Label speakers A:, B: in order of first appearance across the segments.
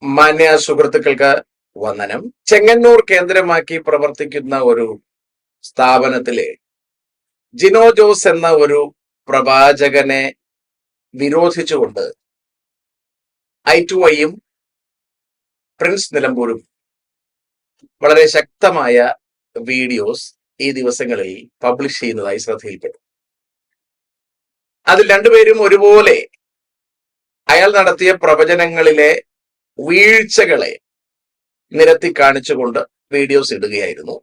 A: മാന്യ സുഹൃത്തുക്കൾക്ക് വന്ദനം. ചെങ്ങന്നൂർ കേന്ദ്രമാക്കി പ്രവർത്തിക്കുന്ന ഒരു സ്ഥാപനത്തിലെ ജിനോ ജോസ് എന്ന ഒരു പ്രവാചകനെ വിരോധിച്ചുകൊണ്ട് I2I പ്രിൻസ് നിലമ്പൂരും വളരെ ശക്തമായ വീഡിയോസ് ഈ ദിവസങ്ങളിൽ പബ്ലിഷ് ചെയ്യുന്നതായി ശ്രദ്ധയിൽപ്പെട്ടു. അതിൽ രണ്ടുപേരും ഒരുപോലെ അയാൾ നടത്തിയ പ്രവചനങ്ങളിലെ വീഴ്ചകളെ നിരത്തി കാണിച്ചുകൊണ്ട് വീഡിയോസ് ഇടുകയായിരുന്നു.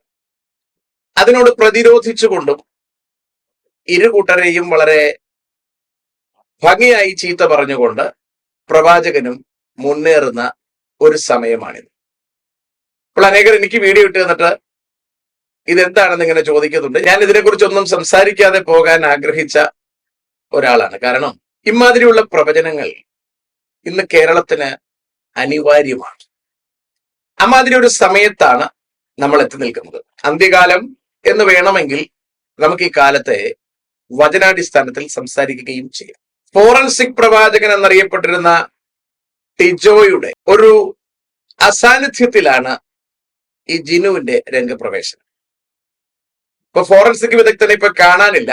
A: അതിനോട് പ്രതിരോധിച്ചുകൊണ്ടും ഇരുകൂട്ടരെയും വളരെ ഭംഗിയായി ചീത്ത പറഞ്ഞുകൊണ്ട് പ്രവാചകനും മുന്നേറുന്ന ഒരു സമയമാണിത്. അപ്പോൾ അനേകർ എനിക്ക് വീഡിയോ ഇട്ട് തന്നിട്ട് ഇതെന്താണെന്ന് ഇങ്ങനെ ചോദിക്കുന്നുണ്ട്. ഞാൻ ഇതിനെക്കുറിച്ചൊന്നും സംസാരിക്കാതെ പോകാൻ ആഗ്രഹിച്ച ഒരാളാണ്. കാരണം ഇമാതിരിയുള്ള പ്രവചനങ്ങൾ ഇന്ന് കേരളത്തിന് അനിവാര്യമാണ്. അമാതിരി ഒരു സമയത്താണ് നമ്മൾ എത്തി നിൽക്കുന്നത്. അന്ത്യകാലം എന്ന് വേണമെങ്കിൽ നമുക്ക് ഈ കാലത്തെ വചനാടിസ്ഥാനത്തിൽ സംസാരിക്കുകയും ചെയ്യാം. ഫോറൻസിക് പ്രവാചകൻ എന്നറിയപ്പെട്ടിരുന്ന ടിജോയുടെ ഒരു അസാന്നിധ്യത്തിലാണ് ഈ ജിനുവിന്റെ രംഗപ്രവേശനം. ഇപ്പൊ ഫോറൻസിക് വിദഗ്ധനെ ഇപ്പൊ കാണാനില്ല,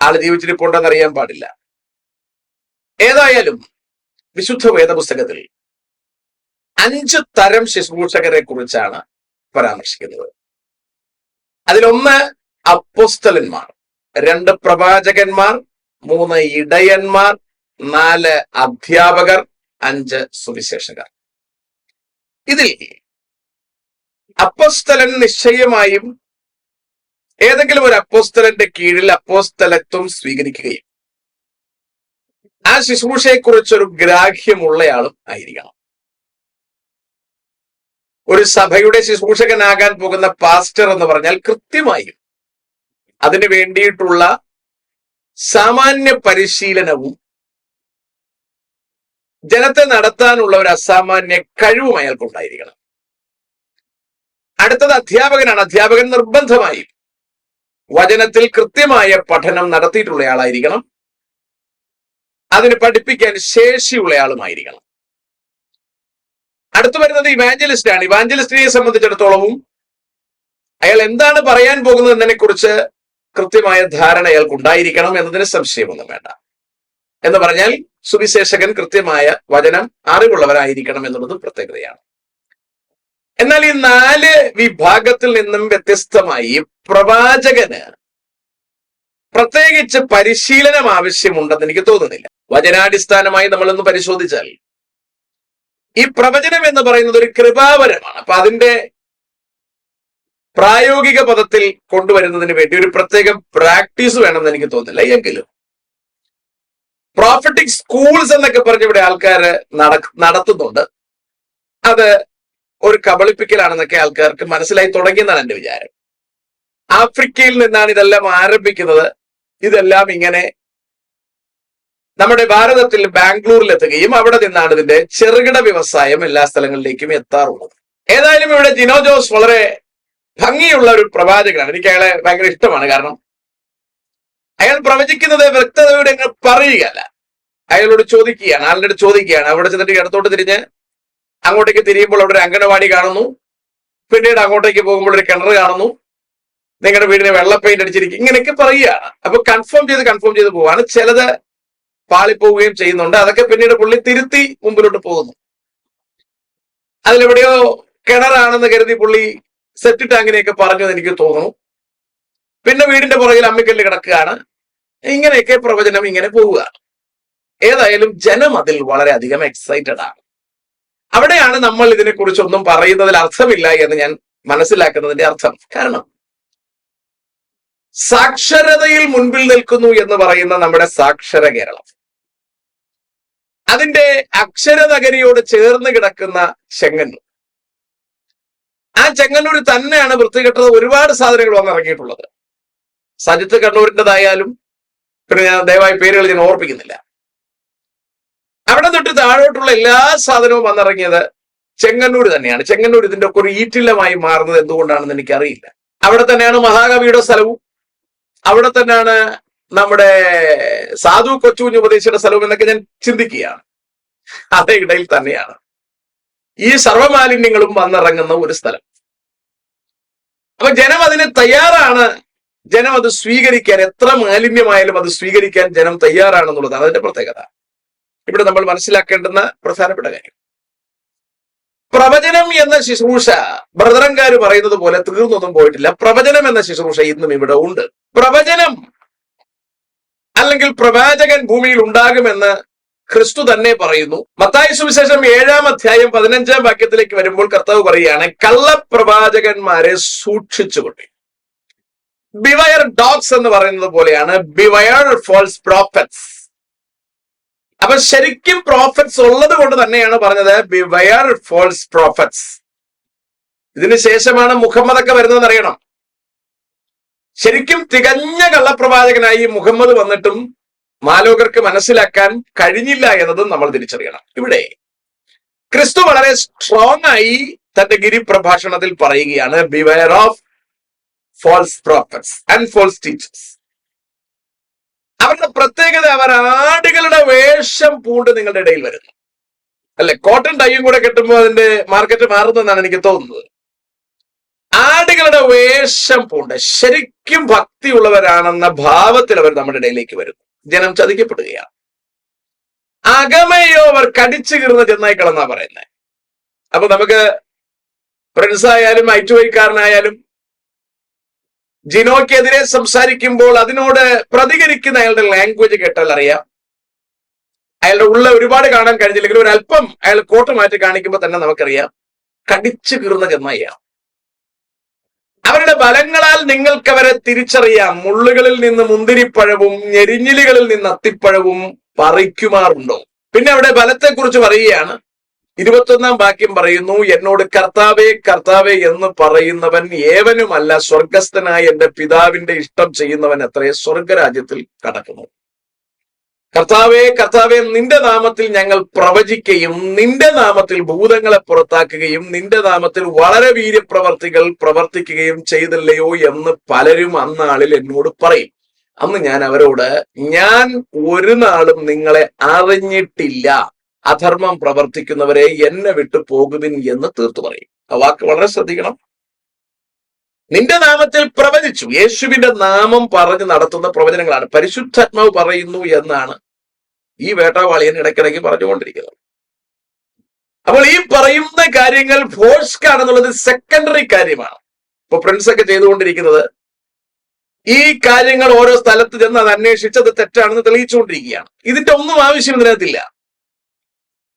A: ആള് ജീവിച്ചിരിപ്പുണ്ടെന്ന് അറിയാൻ പാടില്ല. ഏതായാലും വിശുദ്ധ വേദപുസ്തകത്തിൽ 5 തരം ശുശ്രൂഷകരെ കുറിച്ചാണ് പരാമർശിക്കുന്നത്. അതിലൊന്ന് അപ്പോസ്തലന്മാർ, 2 പ്രവാചകന്മാർ, 3 ഇടയന്മാർ, 4 അധ്യാപകർ, 5 സുവിശേഷകർ. ഇതിൽ അപ്പോസ്തലൻ നിശ്ചയമായും ഏതെങ്കിലും ഒരു അപ്പോസ്തലന്റെ കീഴിൽ അപ്പോസ്തലത്വം സ്വീകരിക്കുകയും ആ ശുശ്രൂഷയെക്കുറിച്ചൊരു ഗ്രാഹ്യമുള്ളയാളും ആയിരിക്കണം. ഒരു സഭയുടെ ശുശ്രൂഷകനാകാൻ പോകുന്ന പാസ്റ്റർ എന്ന് പറഞ്ഞാൽ കൃത്യമായും അതിനു വേണ്ടിയിട്ടുള്ള സാമാന്യ പരിശീലനവും ജനത്തെ നടത്താനുള്ള ഒരു അസാമാന്യ കഴിവും അയാൾക്കുണ്ടായിരിക്കണം. അടുത്തത് അധ്യാപകനാണ്. അധ്യാപകൻ നിർബന്ധമായും വചനത്തിൽ കൃത്യമായ പഠനം നടത്തിയിട്ടുള്ളയാളായിരിക്കണം. അതിന് പഠിപ്പിക്കാൻ ശേഷിയുള്ളയാളുമായിരിക്കണം. അടുത്തു വരുന്നത് ഇവാഞ്ചലിസ്റ്റ് ആണ്. ഇവാഞ്ചലിസ്റ്റിനെ സംബന്ധിച്ചിടത്തോളവും അയാൾ എന്താണ് പറയാൻ പോകുന്നത് എന്നതിനെ കുറിച്ച് കൃത്യമായ ധാരണ അയാൾക്ക് ഉണ്ടായിരിക്കണം എന്നതിന് സംശയമൊന്നും വേണ്ട. എന്ന് പറഞ്ഞാൽ സുവിശേഷകൻ കൃത്യമായ വചനം അറിവുള്ളവരായിരിക്കണം എന്നുള്ളത് പ്രത്യേകതയാണ്. എന്നാൽ ഈ 4 വിഭാഗത്തിൽ നിന്നും വ്യത്യസ്തമായി പ്രവാചകന് പ്രത്യേകിച്ച് പരിശീലനം ആവശ്യമുണ്ടെന്ന് എനിക്ക് തോന്നുന്നില്ല. വചനാടിസ്ഥാനമായി നമ്മളൊന്ന് പരിശോധിച്ചാൽ ഈ പ്രവചനം എന്ന് പറയുന്നത് ഒരു കൃപാവരമാണ്. അപ്പൊ അതിന്റെ പ്രായോഗിക പദത്തിൽ കൊണ്ടുവരുന്നതിന് വേണ്ടി ഒരു പ്രത്യേക പ്രാക്ടീസ് വേണമെന്ന് എനിക്ക് തോന്നുന്നില്ല. എങ്കിലും പ്രോഫറ്റിക് സ്കൂൾസ് എന്നൊക്കെ പറഞ്ഞ് ഇവിടെ ആൾക്കാര് നടത്തുന്നുണ്ട്. അത് ഒരു കബളിപ്പിക്കലാണെന്നൊക്കെ ആൾക്കാർക്ക് മനസ്സിലായി തുടങ്ങിയെന്നാണ് എന്റെ വിചാരം. ആഫ്രിക്കയിൽ നിന്നാണ് ഇതെല്ലാം ആരംഭിക്കുന്നത്. ഇതെല്ലാം ഇങ്ങനെ നമ്മുടെ ഭാരതത്തിൽ ബാംഗ്ലൂരിൽ എത്തുകയും അവിടെ നിന്നാണ് ഇതിന്റെ ചെറുകിട വ്യവസായം എല്ലാ സ്ഥലങ്ങളിലേക്കും എത്താറുള്ളത്. ഏതായാലും ഇവിടെ ജിനോ ജോസ് വളരെ ഭംഗിയുള്ള ഒരു പ്രവാചകനാണ്. എനിക്ക് അയാളെ ഭയങ്കര ഇഷ്ടമാണ്. കാരണം അയാൾ പ്രവചിക്കുന്നത് വ്യക്തതയോടെ അങ്ങ് പറയുകയല്ല, അയാളോട് ചോദിക്കുകയാണ്, ആളുടെ അടുത്ത് ചോദിക്കുകയാണ്. അവിടെ ചെന്നിട്ട് ഇടത്തോട്ട് തിരിഞ്ഞ് അങ്ങോട്ടേക്ക് തിരിയുമ്പോൾ അവിടെ ഒരു അംഗനവാടി കാണുന്നു. പിന്നീട് അങ്ങോട്ടേക്ക് പോകുമ്പോൾ ഒരു കിണർ കാണുന്നു. നിങ്ങളുടെ വീടിന് വെള്ള പെയിന്റ് അടിച്ചിരിക്കും. ഇങ്ങനെയൊക്കെ പറയുകയാണ്. അപ്പൊ കൺഫേം ചെയ്ത് പോവാണ്. ചിലത് പാളിപ്പോവുകയും ചെയ്യുന്നുണ്ട്. അതൊക്കെ പിന്നീട് പുള്ളി തിരുത്തി മുമ്പിലോട്ട് പോകുന്നു. അതിലെവിടെയോ കിണറാണെന്ന് കരുതി പുള്ളി സെപ്റ്റി ടാങ്കിനെയൊക്കെ പറഞ്ഞു എന്ന് എനിക്ക് തോന്നുന്നു. പിന്നെ വീടിന്റെ പുറകിൽ അമ്മിക്കല്ല് കിടക്കുകയാണ്. ഇങ്ങനെയൊക്കെ പ്രവചനം ഇങ്ങനെ പോവുക. ഏതായാലും ജനം അതിൽ വളരെയധികം എക്സൈറ്റഡ് ആണ്. അവിടെയാണ് നമ്മൾ ഇതിനെക്കുറിച്ചൊന്നും പറയുന്നതിൽ അർത്ഥമില്ല എന്ന് ഞാൻ മനസ്സിലാക്കുന്നതിന്റെ അർത്ഥം. കാരണം സാക്ഷരതയിൽ മുൻപിൽ നിൽക്കുന്നു എന്ന് പറയുന്ന നമ്മുടെ സാക്ഷര കേരളം, അതിന്റെ അക്ഷരനഗരിയോട് ചേർന്ന് കിടക്കുന്ന ചെങ്ങന്നൂർ, ആ ചെങ്ങന്നൂർ തന്നെയാണ് വൃത്തികെട്ടത് ഒരുപാട് സാധനങ്ങൾ വന്നിറങ്ങിയിട്ടുള്ളത്. സജിത്ത് കണ്ണൂരിൻ്റെതായാലും പിന്നെ ഞാൻ ദയവായി പേരുകൾ ഞാൻ ഓർപ്പിക്കുന്നില്ല. അവിടെ തൊട്ട് താഴോട്ടുള്ള എല്ലാ സാധനവും വന്നിറങ്ങിയത് ചെങ്ങന്നൂർ തന്നെയാണ്. ചെങ്ങന്നൂർ ഇതിന്റെ ഒക്കെ ഒരു ഈറ്റില്ലമായി മാറുന്നത് എന്തുകൊണ്ടാണെന്ന് എനിക്കറിയില്ല. അവിടെ തന്നെയാണ് മഹാകവിയുടെ സ്ഥലവും, അവിടെ തന്നെയാണ് നമ്മുടെ സാധു കൊച്ചുകുഞ്ഞ് ഉപദേശിയുടെ സ്ഥലവും എന്നൊക്കെ ഞാൻ ചിന്തിക്കുകയാണ്. അതേ ഇടയിൽ തന്നെയാണ്. ഈ സർവ്വമാലിന്യങ്ങളും വന്നിറങ്ങുന്ന ഒരു സ്ഥലം. അപ്പൊ ജനം അതിന് തയ്യാറാണ്, ജനം അത് സ്വീകരിക്കാൻ, എത്ര മാലിന്യമായാലും അത് സ്വീകരിക്കാൻ ജനം തയ്യാറാണെന്നുള്ളതാണ് അതിന്റെ പ്രത്യേകത. ഇവിടെ നമ്മൾ മനസ്സിലാക്കേണ്ടുന്ന പ്രധാനപ്പെട്ട കാര്യം, പ്രവചനം എന്ന ശുശ്രൂഷ ബ്രദറൻകാര് പറയുന്നത് പോലെ തീർന്നൊന്നും പോയിട്ടില്ല. പ്രവചനം എന്ന ശുശ്രൂഷ ഇന്നും ഇവിടെ ഉണ്ട്. പ്രവചനം അല്ലെങ്കിൽ പ്രവാചകൻ ഭൂമിയിൽ ഉണ്ടാകുമെന്ന് ക്രിസ്തു തന്നെ പറയുന്നു. മത്തായി സുവിശേഷം 7-ാം അധ്യായം 15-ാം വാക്യത്തിലേക്ക് വരുമ്പോൾ കർത്താവ് പറയുകയാണ്, കള്ളപ്രവാചകന്മാരെ സൂക്ഷിച്ചുകൊണ്ട്. ബിവയർ ഡോഗ്സ് എന്ന് പറയുന്നത് പോലെയാണ് ബിവയർ ഫോൾസ് പ്രോഫറ്റ്സ്. അപ്പൊ ശരിക്കും പ്രോഫറ്റ്സ് ഉള്ളത് കൊണ്ട് തന്നെയാണ് പറഞ്ഞത് ബിവയർ ഫോൾസ് പ്രോഫറ്റ്സ്. ഇതിന് ശേഷമാണ് മുഹമ്മദ് വരുന്നതെന്ന് അറിയണം. ശരിക്കും തികഞ്ഞ കള്ളപ്രവാചകനായി മുഹമ്മദ് വന്നിട്ടും മാലോകർക്ക് മനസ്സിലാക്കാൻ കഴിഞ്ഞില്ല എന്നതും നമ്മൾ തിരിച്ചറിയണം. ഇവിടെ ക്രിസ്തു വളരെ സ്ട്രോങ് ആയി തന്റെ ഗിരിപ്രഭാഷണത്തിൽ പറയുകയാണ്, beware of false prophets and false teachers. അവരുടെ പ്രത്യേകത, അവർ ആടുകളുടെ വേഷം പൂണ്ട് നിങ്ങളുടെ ഇടയിൽ വരുന്നു. അല്ലെ, കോട്ടൺ ടൈയും കൂടെ കെട്ടുമ്പോൾ അതിന്റെ മാർക്കറ്റ് മാറുന്നതെന്നാണ് എനിക്ക് തോന്നുന്നത്. ആടുകളുടെ വേഷം പൂണ്ട് ശരിക്കും ഭക്തിയുള്ളവരാണെന്ന ഭാവത്തിൽ അവർ നമ്മുടെ ഇടയിലേക്ക് വരുന്നു. ജനം ചതിക്കപ്പെടുകയാണ്. അകമയോ അവർ കടിച്ചു കീറുന്ന ചെന്നായിക്കളെന്നാ പറയുന്നത്. അപ്പൊ നമുക്ക് പ്രിൻസ് ആയാലും ഐറ്റുവൈക്കാരനായാലും ജിനോയ്ക്കെതിരെ സംസാരിക്കുമ്പോൾ അതിനോട് പ്രതികരിക്കുന്ന അയാളുടെ ലാംഗ്വേജ് കേട്ടാൽ അറിയാം. അയാളുടെ ഉള്ള ഒരുപാട് കാണാൻ കഴിഞ്ഞില്ലെങ്കിൽ ഒരല്പം അയാൾ കോട്ട് മാറ്റി കാണിക്കുമ്പോൾ തന്നെ നമുക്കറിയാം കടിച്ചു കീറുന്ന ചെന്നായിയാണ്. അവരുടെ ബലങ്ങളാൽ നിങ്ങൾക്ക് അവരെ തിരിച്ചറിയാം. മുള്ളുകളിൽ നിന്ന് മുന്തിരിപ്പഴവും ഞെരിഞ്ഞിലുകളിൽ നിന്ന് അത്തിപ്പഴവും പറിക്കുമാറുണ്ടോ. പിന്നെ അവിടെ ബലത്തെക്കുറിച്ച് പറയുകയാണ്. 21-ാം വാക്യം പറയുന്നു, എന്നോട് കർത്താവേ കർത്താവേ എന്ന് പറയുന്നവൻ ഏവനുമല്ല, സ്വർഗസ്ഥനായ എന്റെ പിതാവിന്റെ ഇഷ്ടം ചെയ്യുന്നവൻ അത്രേ സ്വർഗരാജ്യത്തിൽ കടക്കുന്നു. കർത്താവേ കർത്താവേ, നിന്റെ നാമത്തിൽ ഞങ്ങൾ പ്രവചിക്കുകയും നിന്റെ നാമത്തിൽ ഭൂതങ്ങളെ പുറത്താക്കുകയും നിന്റെ നാമത്തിൽ വളരെ വീര്യപ്രവർത്തികൾ പ്രവർത്തിക്കുകയും ചെയ്തില്ലയോ എന്ന് പലരും അന്നാളിൽ എന്നോട് പറയും. അന്ന് ഞാൻ അവരോട്, ഞാൻ ഒരു നാളും നിങ്ങളെ അറിഞ്ഞിട്ടില്ല, അധർമ്മം പ്രവർത്തിക്കുന്നവരെ എന്നെ വിട്ടു പോകുവിൻ എന്ന് തീർത്തു പറയും. ആ വാക്ക് വളരെ ശ്രദ്ധിക്കണം. നിന്റെ നാമത്തിൽ പ്രവചിച്ചു, യേശുവിന്റെ നാമം പറഞ്ഞ് നടത്തുന്ന പ്രവചനങ്ങളാണ്. പരിശുദ്ധാത്മാവ് പറയുന്നു എന്നാണ് ഈ വേട്ടവാളിയൻ ഇടയ്ക്കിടയ്ക്ക് പറഞ്ഞുകൊണ്ടിരിക്കുന്നത്. അപ്പോൾ ഈ പറയുന്ന കാര്യങ്ങൾ ഫോഴ്സ്ക്കാണെന്നുള്ളത് സെക്കൻഡറി കാര്യമാണ്. ഇപ്പൊ പ്രിൻസ് ഒക്കെ ചെയ്തുകൊണ്ടിരിക്കുന്നത് ഈ കാര്യങ്ങൾ ഓരോ സ്ഥലത്ത് ചെന്ന് അത് അന്വേഷിച്ചത് തെറ്റാണെന്ന് തെളിയിച്ചുകൊണ്ടിരിക്കുകയാണ്. ഇതിന്റെ ഒന്നും ആവശ്യം ഇതിനകത്തില്ല.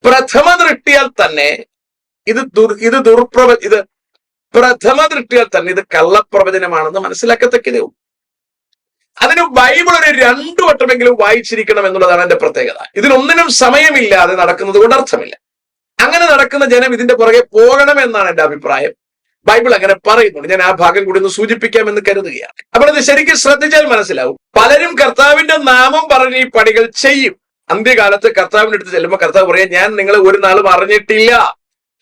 A: പ്രഥമ ദൃഷ്ടിയാൽ തന്നെ ഇത് പ്രഥമ ദൃഷ്ടിയാൽ തന്നെ ഇത് കള്ളപ്രവചനമാണെന്ന് മനസ്സിലാക്കത്തക്കതേ ഉള്ളൂ. അതിന് ബൈബിൾ ഒരു 2 വട്ടമെങ്കിലും വായിച്ചിരിക്കണം എന്നുള്ളതാണ് എന്റെ പ്രത്യേകത. ഇതിനൊന്നിനും സമയമില്ലാതെ നടക്കുന്നത് കൊണ്ട് അർത്ഥമില്ല. അങ്ങനെ നടക്കുന്ന ജനം ഇതിന്റെ പുറകെ പോകണമെന്നാണ് എന്റെ അഭിപ്രായം. ബൈബിൾ അങ്ങനെ പറയുന്നുണ്ട്. ഞാൻ ആ ഭാഗം കൂടി ഒന്ന് സൂചിപ്പിക്കാമെന്ന് കരുതുകയാണ്. അപ്പോൾ ഇത് ശരിക്കും ശ്രദ്ധിച്ചാൽ മനസ്സിലാവും. പലരും കർത്താവിന്റെ നാമം പറഞ്ഞ് ഈ പണികൾ ചെയ്യും. അന്ത്യകാലത്ത് കർത്താവിന്റെ അടുത്ത് ചെല്ലുമ്പോൾ കർത്താവ് പറയാം, ഞാൻ നിങ്ങളെ ഒരു നാളും അറിഞ്ഞിട്ടില്ല.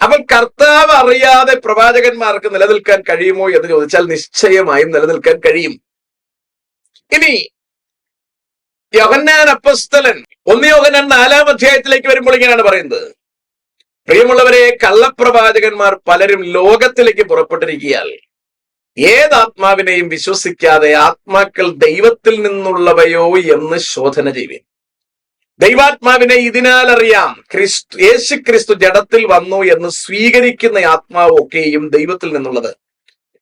A: അപ്പോൾ കർത്താവ് അറിയാതെ പ്രവാചകന്മാർക്ക് നിലനിൽക്കാൻ കഴിയുമോ എന്ന് ചോദിച്ചാൽ നിശ്ചയമായും നിലനിൽക്കാൻ കഴിയും. ഇനി യോഹന്നാൻ അപ്പോസ്തലൻ 1 യോഹന്നാൻ 4-ാം അധ്യായത്തിലേക്ക് വരുമ്പോൾ ഇങ്ങനെയാണ് പറയുന്നത്, പ്രിയമുള്ളവരെ, കള്ളപ്രവാചകന്മാർ പലരും ലോകത്തിലേക്ക് പുറപ്പെട്ടിരിക്കുകയാൽ ഏതാത്മാവിനെയും വിശ്വസിക്കാതെ ആത്മാക്കൾ ദൈവത്തിൽ നിന്നുള്ളവയോ എന്ന് ശോധന ചെയ്യുവിൻ. ദൈവാത്മാവിനെ ഇതിനാൽ അറിയാം, യേശു ക്രിസ്തു ജഡത്തിൽ വന്നു എന്ന് സ്വീകരിക്കുന്ന ആത്മാവൊക്കെയും ദൈവത്തിൽ നിന്നുള്ളത്.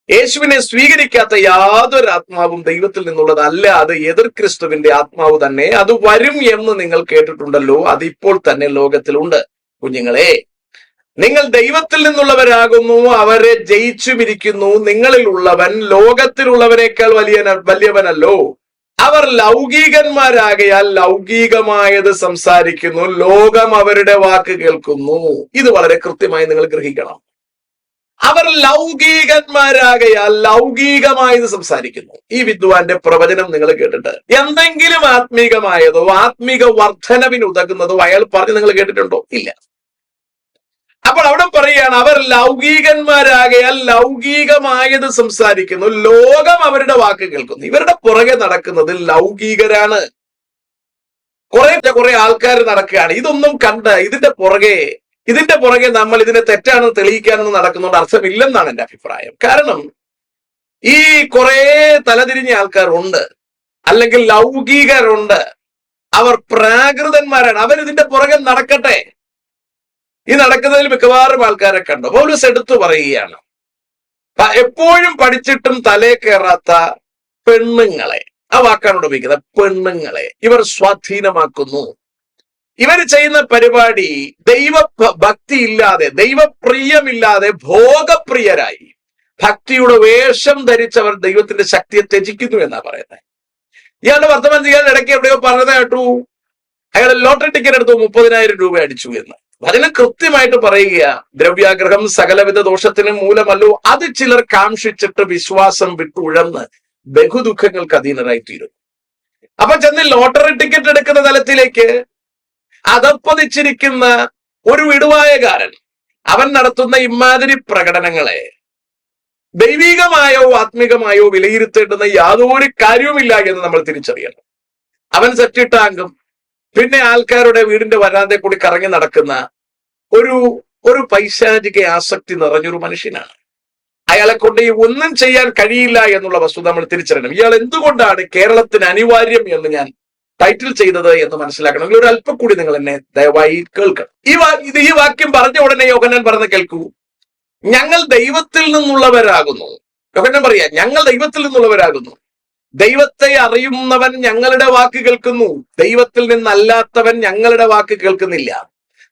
A: യേശുവിനെ സ്വീകരിക്കാത്ത യാതൊരു ആത്മാവും ദൈവത്തിൽ നിന്നുള്ളതല്ല. അത് എതിർ ക്രിസ്തുവിന്റെ ആത്മാവ് തന്നെ. അത് വരും എന്ന് നിങ്ങൾ കേട്ടിട്ടുണ്ടല്ലോ, അതിപ്പോൾ തന്നെ ലോകത്തിലുണ്ട്. കുഞ്ഞുങ്ങളെ, നിങ്ങൾ ദൈവത്തിൽ നിന്നുള്ളവരാകുന്നു, അവരെ ജയിച്ചുമിരിക്കുന്നു. നിങ്ങളിൽ ഉള്ളവൻ ലോകത്തിലുള്ളവനേക്കാൾ വലിയവനല്ലോ. അവർ ലൗകികന്മാരാകയാൽ ലൗകികമായത് സംസാരിക്കുന്നു, ലോകം അവരുടെ വാക്ക് കേൾക്കുന്നു. ഇത് വളരെ കൃത്യമായി നിങ്ങൾ ഗ്രഹിക്കണം. അവർ ലൗകികന്മാരാകയാൽ ലൗകികമായത് സംസാരിക്കുന്നു. ഈ വിദ്വാന്റെ പ്രവചനം നിങ്ങൾ കേട്ടിട്ട് എന്തെങ്കിലും ആത്മീകമായതോ ആത്മീക വർധനവിന് ഉതകുന്നതോ അയാൾ പറഞ്ഞ് നിങ്ങൾ കേട്ടിട്ടുണ്ടോ? ഇല്ല. അപ്പോൾ അവിടെ പറയുകയാണ്, അവർ ലൗകികന്മാരാകയാൽ ലൗകികമായത് സംസാരിക്കുന്നു, ലോകം അവരുടെ വാക്ക് കേൾക്കുന്നു. ഇവരുടെ പുറകെ നടക്കുന്നത് ലൗകികരാണ്. കുറെ ആൾക്കാർ നടക്കുകയാണ്. ഇതൊന്നും കണ്ട് ഇതിന്റെ പുറകെ ഇതിന്റെ പുറകെ നമ്മൾ ഇതിനെ തെറ്റാണെന്ന് തെളിയിക്കാനെന്ന് നടക്കുന്നതുകൊണ്ട് അർത്ഥമില്ലെന്നാണ് എന്റെ അഭിപ്രായം. കാരണം ഈ കുറെ തലതിരിഞ്ഞ ആൾക്കാരുണ്ട്, അല്ലെങ്കിൽ ലൗകികരുണ്ട്, അവർ പ്രാകൃതന്മാരാണ്. അവരിതിന്റെ പുറകെ നടക്കട്ടെ. ഈ നടക്കുന്നതിൽ മിക്കവാറും ആൾക്കാരെ കണ്ടു. പൗലോസ് എടുത്തു പറയുകയാണ്, എപ്പോഴും പഠിച്ചിട്ടും തലേ കയറാത്ത പെണ്ണുങ്ങളെ, ആ വാക്കാണ് ഉപയോഗിക്കുന്നത്, പെണ്ണുങ്ങളെ ഇവർ സ്വാധീനമാക്കുന്നു. ഇവർ ചെയ്യുന്ന പരിപാടി ദൈവഭക്തി ഇല്ലാതെ, ദൈവപ്രിയമില്ലാതെ ഭോഗപ്രിയരായി ഭക്തിയുടെ വേഷം ധരിച്ചവർ ദൈവത്തിന്റെ ശക്തിയെ ത്യജിക്കുന്നു എന്നാ പറയുന്നത്. ഇയാളുടെ വർത്തമാനം ഇയാളുടെ ഇടയ്ക്ക് എവിടെയോ പറഞ്ഞത് കേട്ടു, അയാൾ ലോട്ടറി ടിക്കറ്റ് എടുത്തു 30,000 രൂപ അടിച്ചു എന്ന്. അതിന് കൃത്യമായിട്ട് പറയുക, ദ്രവ്യാഗ്രഹം സകലവിധ ദോഷത്തിനും മൂലമല്ലോ, അത് ചിലർ കാംക്ഷിച്ചിട്ട് വിശ്വാസം വിട്ടുഴന്ന് ബഹുദുഃഖങ്ങൾക്ക് അധീനരായിത്തീരുന്നു. അപ്പൊ ചെന്ന് ലോട്ടറി ടിക്കറ്റ് എടുക്കുന്ന തലത്തിലേക്ക് അതപ്പതിച്ചിരിക്കുന്ന ഒരു വിടുവായകാരൻ അവൻ നടത്തുന്ന ഇമാതിരി പ്രകടനങ്ങളെ ദൈവികമായോ ആത്മികമായോ വിലയിരുത്തേണ്ടുന്ന യാതൊരു കാര്യവുമില്ല എന്ന് നമ്മൾ തിരിച്ചറിയണം. അവൻ സെറ്റിട്ടാങ്കും പിന്നെ ആൾക്കാരുടെ വീടിന്റെ വരാതെ കൂടി കറങ്ങി നടക്കുന്ന ഒരു പൈശാചിക ആസക്തി നിറഞ്ഞൊരു മനുഷ്യനാണ്. അയാളെ കൊണ്ട് ഈ ഒന്നും ചെയ്യാൻ കഴിയില്ല എന്നുള്ള വസ്തുത നമ്മൾ തിരിച്ചറിയണം. ഇയാൾ എന്തുകൊണ്ടാണ് കേരളത്തിന് അനിവാര്യം എന്ന് ഞാൻ ടൈറ്റിൽ ചെയ്തത് എന്ന് മനസ്സിലാക്കണമെങ്കിൽ ഒരു അല്പം കൂടി നിങ്ങൾ എന്നെ ദയവായി കേൾക്കണം. ഈ വാക്യം പറഞ്ഞ ഉടനെ യോഹന്നാൻ പറഞ്ഞ് കേൾക്കൂ, ഞങ്ങൾ ദൈവത്തിൽ നിന്നുള്ളവരാകുന്നു. യോഹന്നാൻ പറയാ, ഞങ്ങൾ ദൈവത്തിൽ നിന്നുള്ളവരാകുന്നു. ദൈവത്തെ അറിയുന്നവൻ ഞങ്ങളുടെ വാക്ക് കേൾക്കുന്നു, ദൈവത്തിൽ നിന്നല്ലാത്തവൻ ഞങ്ങളുടെ വാക്ക് കേൾക്കുന്നില്ല.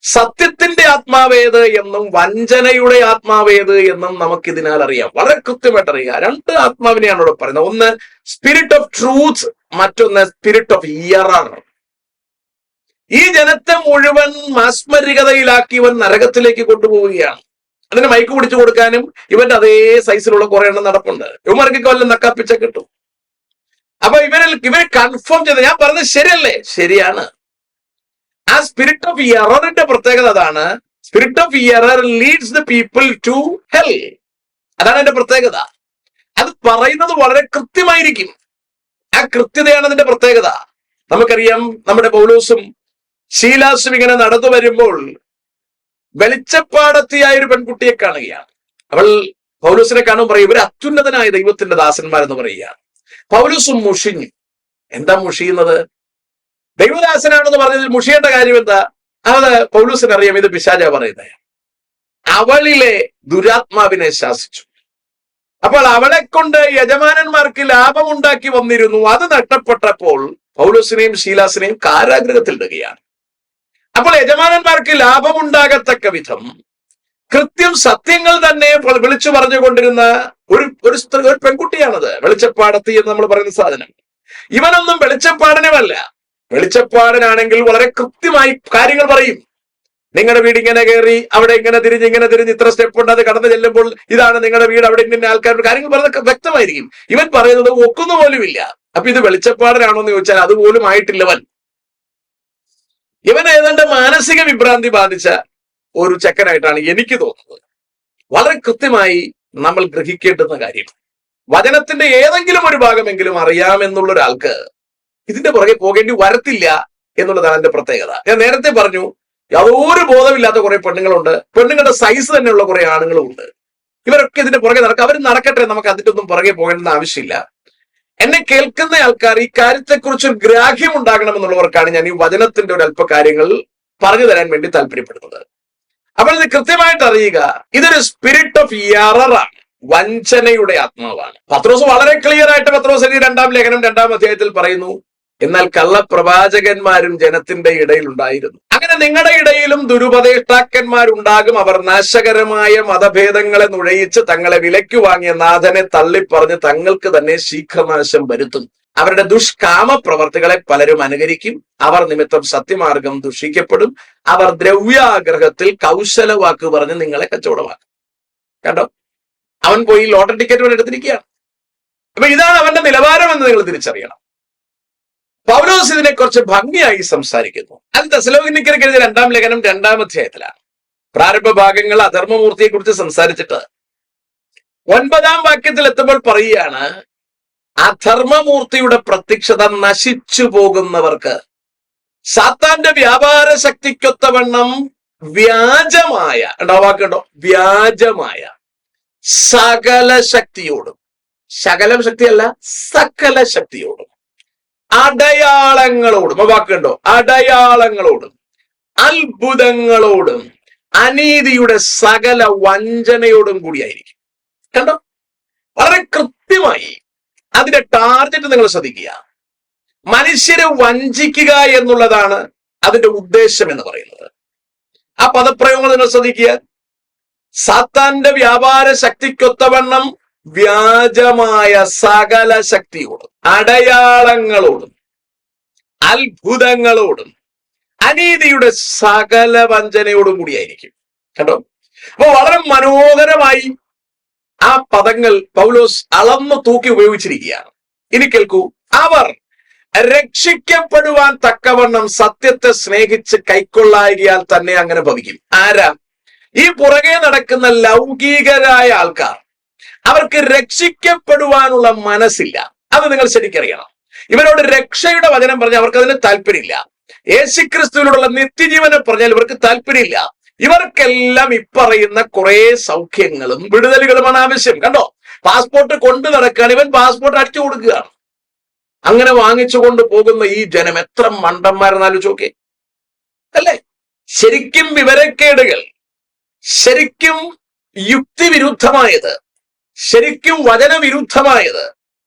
A: സത്യത്തിന്റെ ആത്മാവേത് എന്നും വഞ്ചനയുടെ ആത്മാവേത് എന്നും നമുക്കിതിനാൽ അറിയാം. വളരെ കൃത്യമായിട്ട് അറിയാം. 2 ആത്മാവിനെയാണ് ഇവിടെ പറയുന്നത്. ഒന്ന് സ്പിരിറ്റ് ഓഫ് ട്രൂത്ത്, മറ്റൊന്ന് സ്പിരിറ്റ് ഓഫ് ഇയറർ. ഈ ജനത്തെ മുഴുവൻ മാസ്മരികതയിലാക്കി ഇവൻ നരകത്തിലേക്ക് കൊണ്ടുപോവുകയാണ്. അതിന് മൈക്ക് പിടിച്ചു കൊടുക്കാനും ഇവന്റെ അതേ സൈസിലുള്ള കുറെ എണ്ണം നടപ്പുണ്ട്. ഇവന്മാർക്കൊക്കെ വല്ല നക്കാപ്പിച്ച കിട്ടും. അപ്പൊ ഇവരെ കൺഫേം ചെയ്ത്, ഞാൻ പറഞ്ഞത് ശരിയല്ലേ? ശരിയാണ്. ആ സ്പിരിറ്റ് ഓഫ് ഇയറിന്റെ പ്രത്യേകത അതാണ്. Spirit of year leads the people to hell. അതാണ് എന്റെ പ്രത്യേകത. അത് പറയുന്നത് വളരെ കൃത്യമായിരിക്കും. ആ കൃത്യതയാണ് അതിന്റെ പ്രത്യേകത. നമുക്കറിയാം, നമ്മുടെ പൗലോസും ശീലാസും ഇങ്ങനെ നടന്നു വരുമ്പോൾ വെളിച്ചപ്പാടത്തിയായ ഒരു പെൺകുട്ടിയെ കാണുകയാണ്. അവൾ പൗലോസിനെ കാണുമ്പോൾ പറയും, ഇവർ അത്യുന്നതനായ ദൈവത്തിന്റെ ദാസന്മാരെന്ന് പറയുകയാണ്. പൗലോസും മുഷിഞ്ഞു. എന്താ മുഷിയുന്നത്? ദൈവദാസനാണെന്ന് പറഞ്ഞതിൽ മുഷിയേണ്ട കാര്യം എന്താ? അത് പൗലോസിന് അറിയാം, ഇത് പിശാചാ പറയുന്നത്. അവളിലെ ദുരാത്മാവിനെ ശാസിച്ചു. അപ്പോൾ അവളെ കൊണ്ട് യജമാനന്മാർക്ക് ലാഭമുണ്ടാക്കി വന്നിരുന്നു. അത് നഷ്ടപ്പെട്ടപ്പോൾ പൗലോസിനെയും ശീലാസിനെയും കാരാഗൃഹത്തിൽ ഇടുകയാണ്. അപ്പോൾ യജമാനന്മാർക്ക് ലാഭമുണ്ടാകത്തക്ക വിധം കൃത്യം സത്യങ്ങൾ തന്നെ വിളിച്ചു പറഞ്ഞുകൊണ്ടിരുന്ന ഒരു പെൺകുട്ടിയാണത്. വെളിച്ചപ്പാടത്തി എന്ന് നമ്മൾ പറയുന്ന സാധനം. ഇവനൊന്നും വെളിച്ചപ്പാടനുമല്ല. വെളിച്ചപ്പാടനാണെങ്കിൽ വളരെ കൃത്യമായി കാര്യങ്ങൾ പറയും. നിങ്ങളുടെ വീട് ഇങ്ങനെ കയറി, അവിടെ ഇങ്ങനെ തിരിഞ്ഞ് ഇത്ര സ്റ്റെപ്പ് ഉണ്ട്, അത് കടന്നു ചെല്ലുമ്പോൾ ഇതാണ് നിങ്ങളുടെ വീട്, അവിടെ ഇങ്ങനെ ആൾക്കാരുടെ കാര്യങ്ങൾ പറഞ്ഞതൊക്കെ വ്യക്തമായിരിക്കും. ഇവൻ പറയുന്നത് ഒക്കുന്ന പോലുമില്ല. അപ്പൊ ഇത് വെളിച്ചപ്പാടനാണോ എന്ന് ചോദിച്ചാൽ അതുപോലും ആയിട്ടില്ലവൻ. ഇവൻ ഏതാണ്ട് മാനസിക വിഭ്രാന്തി ബാധിച്ച ഒരു ചെക്കനായിട്ടാണ് എനിക്ക് തോന്നുന്നത്. വളരെ കൃത്യമായി നമ്മൾ ഗ്രഹിക്കേണ്ടുന്ന കാര്യം, വചനത്തിന്റെ ഏതെങ്കിലും ഒരു ഭാഗമെങ്കിലും അറിയാമെന്നുള്ള ഒരാൾക്ക് ഇതിന്റെ പുറകെ പോകേണ്ടി വരത്തില്ല എന്നുള്ളതാണ് എന്റെ പ്രത്യേകത. ഞാൻ നേരത്തെ പറഞ്ഞു, യാതൊരു ബോധമില്ലാത്ത കുറെ പെണ്ണുങ്ങളുണ്ട്, പെണ്ണുങ്ങളുടെ സൈസ് തന്നെയുള്ള കുറെ ആണുങ്ങളും ഉണ്ട്. ഇവരൊക്കെ ഇതിന്റെ പുറകെ നടക്കുക. അവർ നടക്കട്ടെ, നമുക്ക് അതിന്റെ ഒന്നും പുറകെ പോകേണ്ടെന്ന് ആവശ്യമില്ല. എന്നെ കേൾക്കുന്ന ആൾക്കാർ ഈ കാര്യത്തെക്കുറിച്ച് ഒരു ഗ്രാഹ്യം ഉണ്ടാകണമെന്നുള്ളവർക്കാണ് ഞാൻ ഈ വചനത്തിന്റെ ഒരു അല്പ കാര്യങ്ങൾ പറഞ്ഞു തരാൻ വേണ്ടി താല്പര്യപ്പെടുന്നത്. അപ്പോൾ ഇത് കൃത്യമായിട്ട് അറിയുക, ഇതൊരു സ്പിരിറ്റ് ഓഫ് ഇയറാണ്, വഞ്ചനയുടെ ആത്മാവാണ്. പത്രോസ് വളരെ ക്ലിയർ ആയിട്ട് പത്രോസിന്റെ 2-ാം ലേഖനം 2-ാം അധ്യായത്തിൽ പറയുന്നു, എന്നാൽ കള്ളപ്രവാചകന്മാരും ജനത്തിന്റെ ഇടയിൽ ഉണ്ടായിരുന്നു. അങ്ങനെ നിങ്ങളുടെ ഇടയിലും ദുരുപദേഷ്ടാക്കന്മാരുണ്ടാകും. അവർ നാശകരമായ മതഭേദങ്ങളെ നുഴയിച്ച് തങ്ങളെ വിലയ്ക്ക് വാങ്ങിയ നാഥനെ തള്ളിപ്പറഞ്ഞ് തങ്ങൾക്ക് തന്നെ ശീഘ്രനാശം വരുത്തും. അവരുടെ ദുഷ്കാമ പ്രവർത്തികളെ പലരും അനുകരിക്കും. അവർ നിമിത്തം സത്യമാർഗം ദുഷിക്കപ്പെടും. അവർ ദ്രവ്യാഗ്രഹത്തിൽ കൗശലവാക്ക് പറഞ്ഞ് നിങ്ങളെ കച്ചവടമാക്കും. കണ്ടോ, അവൻ പോയി ലോട്ടറി ടിക്കറ്റ് എടുത്തിരിക്കുകയാണ്. അപ്പൊ ഇതാണ് അവന്റെ നിലവാരം എന്ന് നിങ്ങൾ തിരിച്ചറിയണം. പൗലോസ് ഇതിനെക്കുറിച്ച് ഭംഗിയായി സംസാരിക്കുന്നു. അത് തെസ്സലോനിക്കർക്ക് എഴുതിയ 2-ാം ലേഖനം 2-ാം അധ്യായത്തിലാണ്. പ്രാരംഭ ഭാഗങ്ങൾ അധർമ്മമൂർത്തിയെ കുറിച്ച് സംസാരിച്ചിട്ട് 9-ാം വാക്യത്തിൽ എത്തുമ്പോൾ പറയുകയാണ്, അധർമ്മമൂർത്തിയുടെ പ്രത്യക്ഷത നശിച്ചു പോകുന്നവർക്ക് സാത്താന്റെ വ്യാപാര ശക്തിക്കൊത്തവണ്ണം വ്യാജമായ, വാക്കുണ്ടോ, വ്യാജമായ സകല ശക്തിയോടും, ശകലം ശക്തിയല്ല, സകല ശക്തിയോടും, അടയാളങ്ങളോടും, വാക്കുണ്ടോ, അടയാളങ്ങളോടും, അത്ഭുതങ്ങളോടും, അനീതിയുടെ സകല വഞ്ചനയോടും കൂടിയായിരിക്കും. കണ്ടോ, വളരെ കൃത്യമായി അതിന്റെ ടാർഗറ്റ് നിങ്ങൾ ശ്രദ്ധിക്കുക. മനുഷ്യരെ വഞ്ചിക്കുക എന്നുള്ളതാണ് അതിന്റെ ഉദ്ദേശം എന്ന് പറയുന്നത്. ആ പദപ്രയോഗങ്ങൾ നിങ്ങൾ ശ്രദ്ധിക്കുക. സാത്താന്റെ വ്യാപാര ശക്തിക്കൊത്തവണ്ണം വ്യാജമായ സകല ശക്തിയോടും, അടയാളങ്ങളോടും, അത്ഭുതങ്ങളോടും, അനീതിയുടെ സകല വഞ്ചനയോടും കൂടിയായിരിക്കും. കണ്ടോ, അപ്പൊ വളരെ മനോഹരമായി ആ പദങ്ങൾ പൗലോസ് അളന്നു തൂക്കി ഉപയോഗിച്ചിരിക്കുകയാണ്. ഇനി കേൾക്കൂ. അവർ രക്ഷിക്കപ്പെടുവാൻ തക്കവണ്ണം സത്യത്തെ സ്നേഹിച്ച് കൈക്കൊള്ളായികയാൽ തന്നെ അങ്ങനെ ഭവിക്കും. ആരാ? ഈ പുറകെ നടക്കുന്ന ലൗകികരായ ആൾക്കാർ. അവർക്ക് രക്ഷിക്കപ്പെടുവാനുള്ള മനസ്സില്ല. അത് നിങ്ങൾ ശരിക്കറിയണം. ഇവരോട് രക്ഷയുടെ വചനം പറഞ്ഞാൽ അവർക്ക് അതിന് താല്പര്യമില്ല. യേശുക്രിസ്തുവിനോടുള്ള നിത്യജീവനെ പറഞ്ഞാൽ ഇവർക്ക് താല്പര്യമില്ല. ഇവർക്കെല്ലാം ഇപ്പറയുന്ന കുറെ സൗഖ്യങ്ങളും വിടുതലുകളുമാണ് ആവശ്യം. കണ്ടോ, പാസ്പോർട്ട് കൊണ്ടു നടക്കുകയാണ്, ഇവൻ പാസ്പോർട്ട് അടിച്ചു കൊടുക്കുകയാണ്. അങ്ങനെ വാങ്ങിച്ചുകൊണ്ട് പോകുന്ന ഈ ജനം എത്ര മണ്ടന്മാരെന്നാലും ചോക്കെ അല്ലേ? ശരിക്കും വിവരക്കേടുകൾ, ശരിക്കും യുക്തിവിരുദ്ധമായത്, ശരിക്കും വചനവിരുദ്ധമായത്,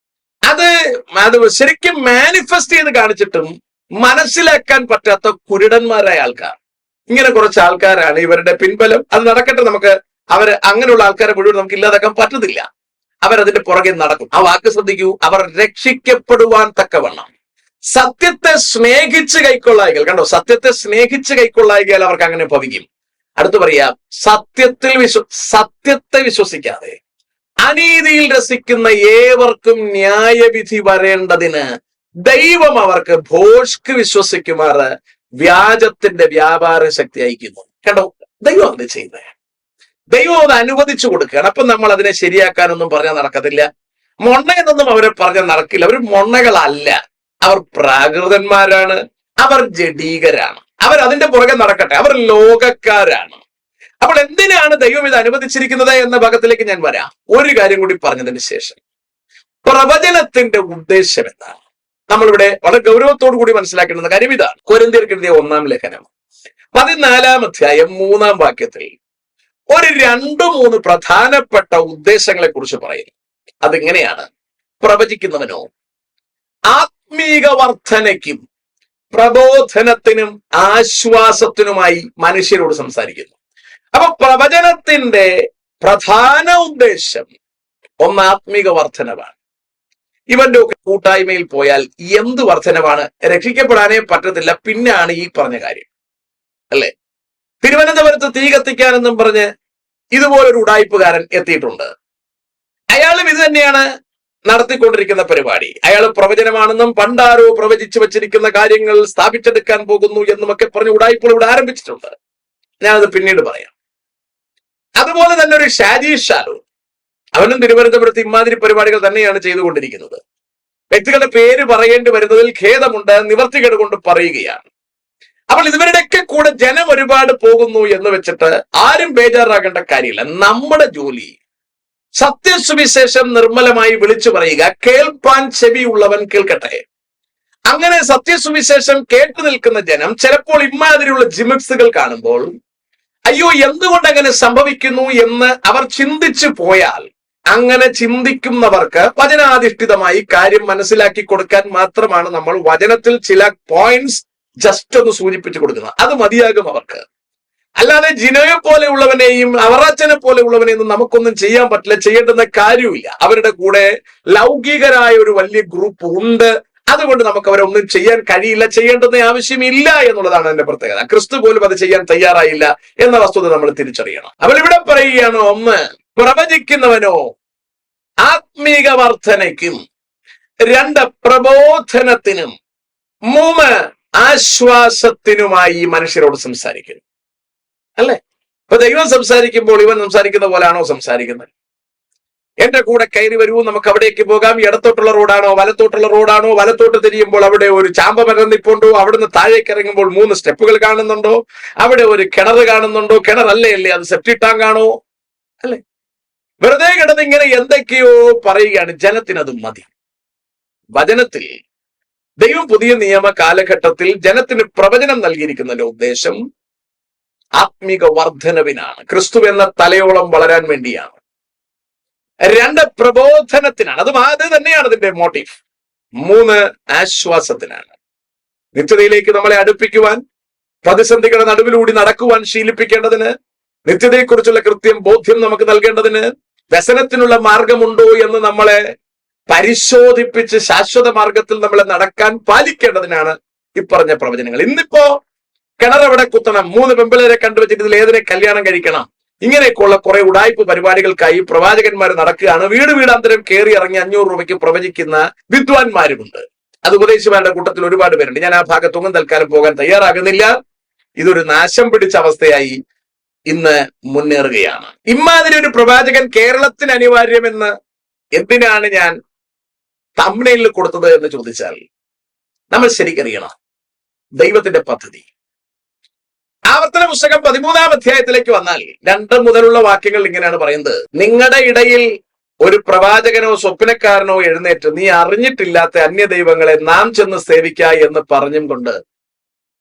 A: അത് ശരിക്കും മാനിഫെസ്റ്റ് ചെയ്ത് കാണിച്ചിട്ടും മനസ്സിലാക്കാൻ പറ്റാത്ത കുരുടന്മാരായ ആൾക്കാർ. ഇങ്ങനെ കുറച്ച് ആൾക്കാരാണ് ഇവരുടെ പിൻബലം. അത് നടക്കട്ടെ, നമുക്ക് അങ്ങനെയുള്ള ആൾക്കാരെ മുഴുവൻ നമുക്ക് ഇല്ലാതാക്കാൻ പറ്റത്തില്ല. അവരതിന്റെ പുറകെ നടക്കും. ആ വാക്ക് ശ്രദ്ധിക്കൂ. അവർ രക്ഷിക്കപ്പെടുവാൻ തക്കവണ്ണം സത്യത്തെ സ്നേഹിച്ച് കൈക്കൊള്ളായികൾ. കണ്ടോ, സത്യത്തെ സ്നേഹിച്ച് കൈക്കൊള്ളായികയാൽ അവർക്ക് അങ്ങനെ ഭവിക്കും. അടുത്ത് പറയാം, സത്യത്തെ വിശ്വസിക്കാതെ അനീതിയിൽ രസിക്കുന്ന ഏവർക്കും ന്യായവിധി വരേണ്ടതിന് ദൈവം അവർക്ക് ഭോഷ്ക് വിശ്വസിക്കുമാറ് വ്യാജത്തിന്റെ വ്യാപാര ശക്തി അയക്കുന്നു. കണ്ടോ, ദൈവം അത് ചെയ്യുന്നത്, ദൈവം അത് അനുവദിച്ചു കൊടുക്കുകയാണ്. അപ്പൊ നമ്മൾ അതിനെ ശരിയാക്കാനൊന്നും പറഞ്ഞാൽ നടക്കത്തില്ല. മൊണ്ണ എന്നൊന്നും അവരെ പറഞ്ഞാൽ നടക്കില്ല. അവർ മൊണ്ണകളല്ല, അവർ പ്രാകൃതന്മാരാണ്, അവർ ജഡീകരാണ്. അവർ അതിന്റെ പുറകെ നടക്കട്ടെ, അവർ ലോകക്കാരാണ്. അപ്പോൾ എന്തിനാണ് ദൈവം ഇത് അനുവദിച്ചിരിക്കുന്നത് എന്ന ഭാഗത്തിലേക്ക് ഞാൻ വരാം. ഒരു കാര്യം കൂടി പറഞ്ഞതിന് ശേഷം, പ്രവചനത്തിന്റെ ഉദ്ദേശം എന്താണ്? നമ്മളിവിടെ വളരെ ഗൗരവത്തോടു കൂടി മനസ്സിലാക്കേണ്ടുന്ന കാര്യം ഇതാണ്. കൊരിന്ത്യർക്ക് എഴുതിയ 1-ാം ലേഖനം 14-ാം അധ്യായം 3-ാം വാക്യത്തിൽ ഒരു 2-3 പ്രധാനപ്പെട്ട ഉദ്ദേശങ്ങളെ കുറിച്ച് പറയുന്നു. അതിങ്ങനെയാണ്: പ്രവചിക്കുന്നവനോ ആത്മീക വർധനയ്ക്കും പ്രബോധനത്തിനും ആശ്വാസത്തിനുമായി മനുഷ്യരോട് സംസാരിക്കുന്നു. അപ്പൊ പ്രവചനത്തിന്റെ പ്രധാന ഉദ്ദേശം ഒന്ന് ആത്മീക വർധനവാണ്. ഇവന്റെ ഒക്കെ കൂട്ടായ്മയിൽ പോയാൽ എന്ത് വർധനവാണ്? രക്ഷിക്കപ്പെടാനേ പറ്റത്തില്ല. പിന്നാണ് ഈ പറഞ്ഞ കാര്യം, അല്ലേ? തിരുവനന്തപുരത്ത് തീ കത്തിക്കാനെന്നും പറഞ്ഞ് ഇതുപോലൊരു ഉടായിപ്പുകാരൻ എത്തിയിട്ടുണ്ട്. അയാളും ഇത് തന്നെയാണ് നടത്തിക്കൊണ്ടിരിക്കുന്ന പരിപാടി. അയാൾ പ്രവചനമാണെന്നും പണ്ടാരോ പ്രവചിച്ചു വച്ചിരിക്കുന്ന കാര്യങ്ങൾ സ്ഥാപിച്ചെടുക്കാൻ പോകുന്നു എന്നുമൊക്കെ പറഞ്ഞ് ഉടായിപ്പുകൾ ഇവിടെ ആരംഭിച്ചിട്ടുണ്ട്. ഞാനത് പിന്നീട് പറയാം. അതുപോലെ തന്നെ ഒരു ഷാജി ഷാലു, അവനും തിരുവനന്തപുരത്ത് ഇമാതിരി പരിപാടികൾ തന്നെയാണ് ചെയ്തുകൊണ്ടിരിക്കുന്നത്. വ്യക്തികളുടെ പേര് പറയേണ്ടി വരുന്നതിൽ ഖേദമുണ്ട്, നിവർത്തികേട് കൊണ്ട് പറയുകയാണ്. അപ്പോൾ ഇവരുടെയൊക്കെ കൂടെ ജനം ഒരുപാട് പോകുന്നു എന്ന് വെച്ചിട്ട് ആരും ബേജാറാകേണ്ട കാര്യമില്ല. നമ്മുടെ ജോലി സത്യസുവിശേഷം നിർമ്മലമായി വിളിച്ചു പറയുക, കേൾപ്പാൻ ചെവിയുള്ളവൻ കേൾക്കട്ടെ. അങ്ങനെ സത്യസുവിശേഷം കേട്ടു നിൽക്കുന്ന ജനം ചിലപ്പോൾ ഇമാതിരിയുള്ള ജിമിക്സുകൾ കാണുമ്പോൾ അയ്യോ എന്തുകൊണ്ട് അങ്ങനെ സംഭവിക്കുന്നു എന്ന് അവർ ചിന്തിച്ചു പോയാൽ, അങ്ങനെ ചിന്തിക്കുന്നവർക്ക് വചനാധിഷ്ഠിതമായി കാര്യം മനസ്സിലാക്കി കൊടുക്കാൻ മാത്രമാണ് നമ്മൾ വചനത്തിൽ ചില പോയിന്റ്സ് ജസ്റ്റ് ഒന്ന് സൂചിപ്പിച്ചു കൊടുക്കുന്നത്. അത് മതിയാകും അവർക്ക്. അല്ലാതെ ജിനോയെ പോലെ ഉള്ളവനെയും അവറാച്ചനെ പോലെ ഉള്ളവനെയും നമുക്കൊന്നും ചെയ്യാൻ പറ്റില്ല, ചെയ്യേണ്ടുന്ന കാര്യമില്ല. അവരുടെ കൂടെ ലൗകികരായ ഒരു വലിയ ഗ്രൂപ്പ് ഉണ്ട്. അതുകൊണ്ട് നമുക്ക് അവരെ ഒന്നും ചെയ്യാൻ കഴിയില്ല, ചെയ്യേണ്ടുന്ന ആവശ്യമില്ല എന്നുള്ളതാണ് അതിന്റെ പ്രത്യേകത. ക്രിസ്തു പോലും അത് ചെയ്യാൻ തയ്യാറായില്ല എന്ന വസ്തുത നമ്മൾ തിരിച്ചറിയണം. അവൾ ഇവിടെ പറയുകയാണ്, ഒന്ന് പ്രവചിക്കുന്നവനോ ആത്മീക വർധനയ്ക്കും, 2 പ്രബോധനത്തിനും, 3 ആശ്വാസത്തിനുമായി മനുഷ്യരോട് സംസാരിക്കുന്നു. അല്ലേ? അപ്പൊ ദൈവം സംസാരിക്കുമ്പോൾ ഇവൻ സംസാരിക്കുന്ന പോലാണോ സംസാരിക്കുന്നത്? എന്റെ കൂടെ കയറി വരൂ, നമുക്ക് അവിടേക്ക് പോകാം. ഇടത്തോട്ടുള്ള റോഡാണോ വലത്തോട്ടുള്ള റോഡാണോ? വലത്തോട്ട് തിരിയുമ്പോൾ അവിടെ ഒരു ചാമ്പമരം നിപ്പുണ്ടോ? അവിടുന്ന് താഴേക്ക് ഇറങ്ങുമ്പോൾ 3 സ്റ്റെപ്പുകൾ കാണുന്നുണ്ടോ? അവിടെ ഒരു കിണർ കാണുന്നുണ്ടോ? കിണറല്ലേ അല്ലേ അത്? സെപ്റ്റിക് ടാങ്ക് ആണോ? അല്ലെ? വെറുതെ കിടന്ന് ഇങ്ങനെ എന്തൊക്കെയോ പറയുകയാണ്. ജനത്തിനത് മതി. വചനത്തിൽ ദൈവം പുതിയ നിയമ കാലഘട്ടത്തിൽ ജനത്തിന് പ്രവചനം നൽകിയിരിക്കുന്നതിന്റെ ഉദ്ദേശം ആത്മീക വർധനവിനാണ്. ക്രിസ്തു എന്ന തലയോളം വളരാൻ വേണ്ടിയാണ്. 2 പ്രബോധനത്തിനാണ്. അത് തന്നെയാണ് അതിന്റെ മോട്ടീവ്. 3 ആശ്വാസത്തിനാണ്. നിത്യതയിലേക്ക് നമ്മളെ അടുപ്പിക്കുവാൻ, പ്രതിസന്ധികളുടെ നടുവിലൂടെ നടക്കുവാൻ ശീലിപ്പിക്കേണ്ടതിന്, നിത്യതയെക്കുറിച്ചുള്ള കൃത്യം ബോധ്യം നമുക്ക് നൽകേണ്ടതിന്, വ്യസനത്തിനുള്ള മാർഗമുണ്ടോ എന്ന് നമ്മളെ പരിശോധിപ്പിച്ച് ശാശ്വത മാർഗത്തിൽ നമ്മളെ നടക്കാൻ പാലിക്കേണ്ടതിനാണ് ഈ പറഞ്ഞ പ്രവചനങ്ങൾ. ഇന്നിപ്പോ കിണറെവിടെ കുത്തണം, 3 പെമ്പിളരെ കണ്ടുവച്ചിട്ട് ഇതിൽ ഏതിനെ കല്യാണം കഴിക്കണം, ഇങ്ങനെയൊക്കെയുള്ള കുറെ ഉടായ്പ പരിപാടികൾക്കായി പ്രവാചകന്മാർ നടക്കുകയാണ്. വീടാന്തരം കയറി ഇറങ്ങി 500 രൂപയ്ക്ക് പ്രവചിക്കുന്ന വിദ്വാൻമാരുമുണ്ട്. അത് ഉപദേശിമാരുടെ കൂട്ടത്തിൽ ഒരുപാട് പേരുണ്ട്. ഞാൻ ആ ഭാഗത്തൊന്നും തൽക്കാലം പോകാൻ തയ്യാറാകുന്നില്ല. ഇതൊരു നാശം പിടിച്ച അവസ്ഥയായി ഇന്ന് മുന്നേറുകയാണ്. ഇമാതിരി ഒരു പ്രവാചകൻ കേരളത്തിന് അനിവാര്യമെന്ന് എന്തിനാണ് ഞാൻ തംബ്നെയിലിൽ കൊടുത്തത് എന്ന് ചോദിച്ചാൽ, നമ്മൾ ശരിക്കറിയണം ദൈവത്തിന്റെ പദ്ധതി. ആവർത്തന പുസ്തകം 13-ാം അധ്യായത്തിലേക്ക് വന്നാൽ 2 മുതലുള്ള വാക്യങ്ങൾ ഇങ്ങനെയാണ് പറയുന്നത്: നിങ്ങളുടെ ഇടയിൽ ഒരു പ്രവാചകനോ സ്വപ്നക്കാരനോ എഴുന്നേറ്റ് നീ അറിഞ്ഞിട്ടില്ലാത്ത അന്യദൈവങ്ങളെ നാം ചെന്ന് സേവിക്ക എന്ന് പറഞ്ഞും കൊണ്ട്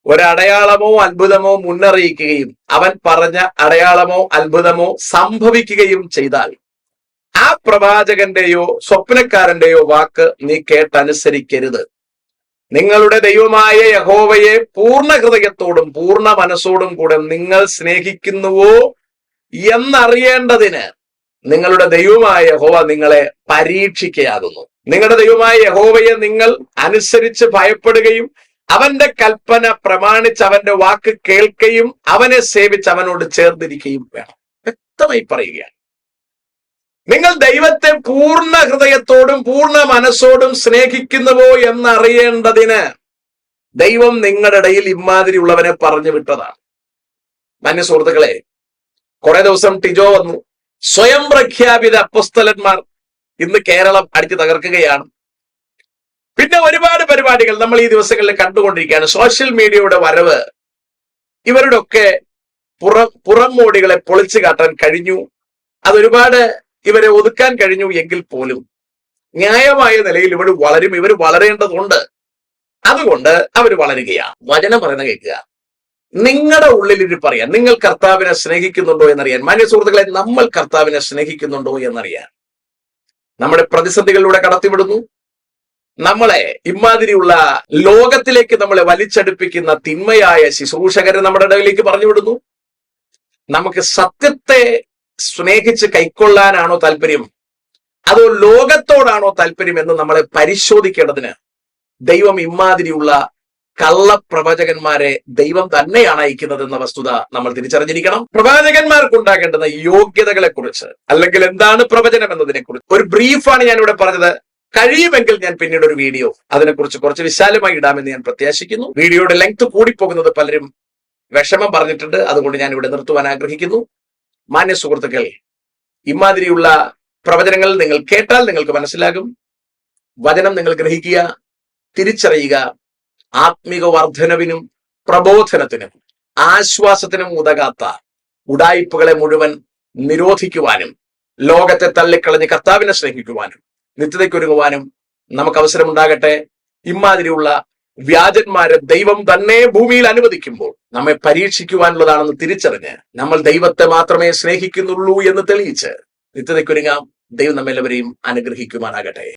A: ഒരടയാളമോ അത്ഭുതമോ മുന്നറിയിക്കുകയും അവൻ പറഞ്ഞ അടയാളമോ അത്ഭുതമോ സംഭവിക്കുകയും ചെയ്താൽ ആ പ്രവാചകന്റെയോ സ്വപ്നക്കാരന്റെയോ വാക്ക് നീ കേട്ടനുസരിക്കരുത്. നിങ്ങളുടെ ദൈവമായ യഹോവയെ പൂർണ്ണ ഹൃദയത്തോടും പൂർണ്ണ മനസ്സോടും കൂടെ നിങ്ങൾ സ്നേഹിക്കുന്നുവോ എന്നറിയേണ്ടതിന് നിങ്ങളുടെ ദൈവമായ യഹോവ നിങ്ങളെ പരീക്ഷിക്കയാകുന്നു. നിങ്ങളുടെ ദൈവമായ യഹോവയെ നിങ്ങൾ അനുസരിച്ച് ഭയപ്പെടുകയും അവന്റെ കൽപ്പന പ്രമാണിച്ച് അവന്റെ വാക്ക് കേൾക്കുകയും അവനെ സേവിച്ച് അവനോട് ചേർന്നിരിക്കുകയും വേണം. വ്യക്തമായി പറയുകയാണ്. നിങ്ങൾ ദൈവത്തെ പൂർണ്ണ ഹൃദയത്തോടും പൂർണ്ണ മനസ്സോടും സ്നേഹിക്കുന്നുവോ എന്നറിയേണ്ടതിന് ദൈവം നിങ്ങളുടെ ഇടയിൽ ഇമാതിരി ഉള്ളവനെ പറഞ്ഞു വിട്ടതാണ്. മാന്യ സുഹൃത്തുക്കളെ, കുറെ ദിവസം ടിജോ വന്നു. സ്വയം പ്രഖ്യാപിത അപ്പോസ്തലന്മാർ ഇന്ന് കേരളം അടിച്ചു തകർക്കുകയാണ്. പിന്നെ ഒരുപാട് പരിപാടികൾ നമ്മൾ ഈ ദിവസങ്ങളിൽ കണ്ടുകൊണ്ടിരിക്കുകയാണ്. സോഷ്യൽ മീഡിയയുടെ വരവ് ഇവരുടെ ഒക്കെ പുറം മോടികളെ പൊളിച്ചു കാട്ടാൻ കഴിഞ്ഞു. അതൊരുപാട് ഇവരെ ഒതുക്കാൻ കഴിഞ്ഞു എങ്കിൽ പോലും ന്യായമായ നിലയിൽ ഇവർ വളരേണ്ടതുണ്ട്. അതുകൊണ്ട് അവർ വളരുകയാണ്. വചനം പറയുന്ന കേൾക്കുക. നിങ്ങളുടെ ഉള്ളിൽ ഇത് പറയാം, നിങ്ങൾ കർത്താവിനെ സ്നേഹിക്കുന്നുണ്ടോ എന്നറിയാൻ. മാന്യ സുഹൃത്തുക്കളെ, നമ്മൾ കർത്താവിനെ സ്നേഹിക്കുന്നുണ്ടോ എന്നറിയാൻ നമ്മുടെ പ്രതിസന്ധികളിലൂടെ കടത്തിവിടുന്നു. നമ്മളെ ഇമാതിരിയുള്ള ലോകത്തിലേക്ക് നമ്മളെ വലിച്ചടുപ്പിക്കുന്ന തിന്മയായ ശുശ്രൂഷകരെ നമ്മുടെ ഇടയിലേക്ക് പറഞ്ഞു വിടുന്നു. നമുക്ക് സത്യത്തെ സ്നേഹിച്ച് കൈക്കൊള്ളാനാണോ താല്പര്യം, അതോ ലോകത്തോടാണോ താല്പര്യം എന്ന് നമ്മളെ പരിശോധിക്കേണ്ടതിന് ദൈവം ഇമാതിരിയുള്ള കള്ളപ്രവചകന്മാരെ ദൈവം തന്നെയാണ് അയക്കുന്നത് എന്ന വസ്തുത നമ്മൾ തിരിച്ചറിഞ്ഞിരിക്കണം. പ്രവാചകന്മാർക്കുണ്ടാകേണ്ടുന്ന യോഗ്യതകളെ കുറിച്ച്, അല്ലെങ്കിൽ എന്താണ് പ്രവചനം എന്നതിനെ കുറിച്ച് ഒരു ബ്രീഫാണ് ഞാൻ ഇവിടെ പറഞ്ഞത്. കഴിയുമെങ്കിൽ ഞാൻ പിന്നീട് ഒരു വീഡിയോ അതിനെക്കുറിച്ച് കുറച്ച് വിശാലമായി ഇടാമെന്ന് ഞാൻ പ്രത്യാശിക്കുന്നു. വീഡിയോയുടെ ലെങ്ത് കൂടിപ്പോകുന്നത് പലരും വിഷമം പറഞ്ഞിട്ടുണ്ട്. അതുകൊണ്ട് ഞാൻ ഇവിടെ നിർത്തുവാൻ ആഗ്രഹിക്കുന്നു. മാന്യ സുഹൃത്തുക്കൾ, ഇമാതിരിയുള്ള പ്രവചനങ്ങൾ നിങ്ങൾ കേട്ടാൽ നിങ്ങൾക്ക് മനസ്സിലാകും. വചനം നിങ്ങൾ ഗ്രഹിക്കുക, തിരിച്ചറിയുക. ആത്മീക വർധനവിനും പ്രബോധനത്തിനും ആശ്വാസത്തിനും ഉതകാത്ത ഉടായിപ്പുകളെ മുഴുവൻ നിരോധിക്കുവാനും ലോകത്തെ തള്ളിക്കളഞ്ഞ് കർത്താവിനെ സ്നേഹിക്കുവാനും നിത്യതയ്ക്കൊരുങ്ങുവാനും നമുക്ക് അവസരമുണ്ടാകട്ടെ. ഇമാതിരിയുള്ള വ്യാജന്മാരെ ദൈവം തന്നെ ഭൂമിയിൽ അനുവദിക്കുമ്പോൾ നമ്മെ പരീക്ഷിക്കുവാനുള്ളതാണെന്ന് തിരിച്ചറിഞ്ഞ് നമ്മൾ ദൈവത്തെ മാത്രമേ സ്നേഹിക്കുന്നുള്ളൂ എന്ന് തെളിയിച്ച് നിത്യതയ്ക്കൊരുങ്ങാം. ദൈവം നമ്മെല്ലാവരെയും അനുഗ്രഹിക്കുവാനാകട്ടെ.